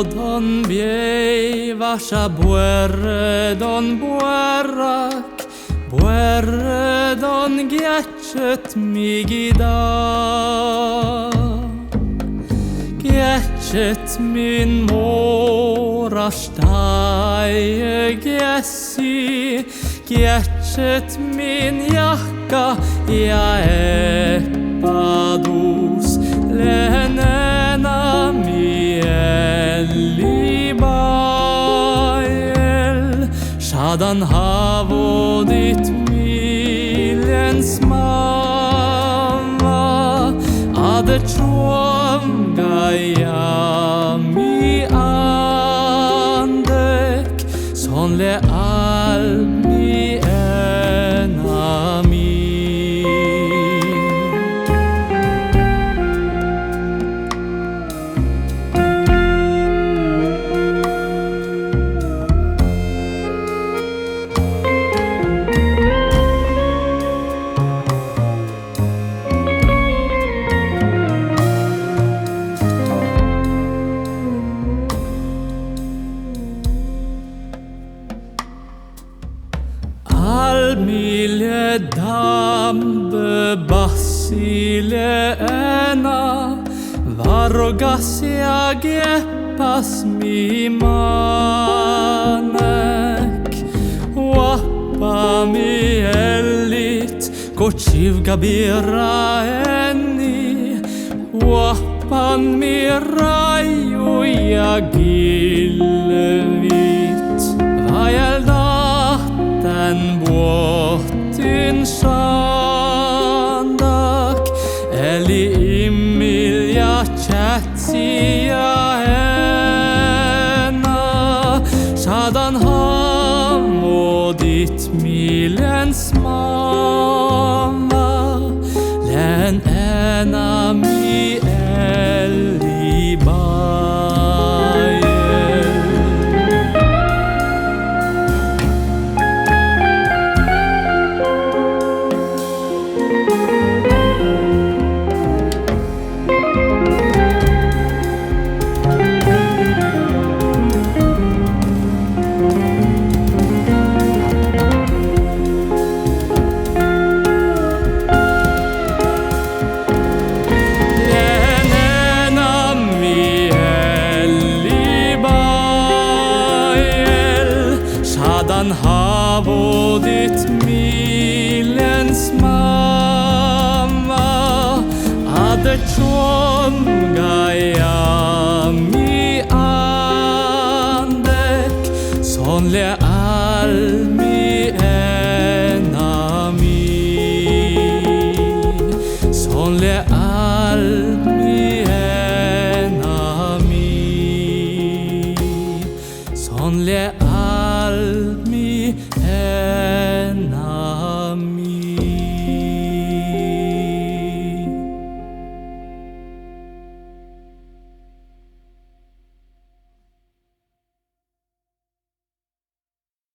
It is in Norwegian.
don biei vasha buerre don buerrak buerre don getchet migida getchet min morastai gessi getchet min jakka ja eppadus lenena mieli bael shadan havodit milens mamma ade chuam gaia mi andek sonle al mi enami Almile dambe basile ena vargasia gepas mi manek wappa mi elit kochivga bira eni wappan mi raiju ja gillevit vajeldaten vuotin sandak eli imilja chatsia ena sadan hamodit milens mamma len ena mi eli bael Sadan havodit milens mamma ade chuam gaia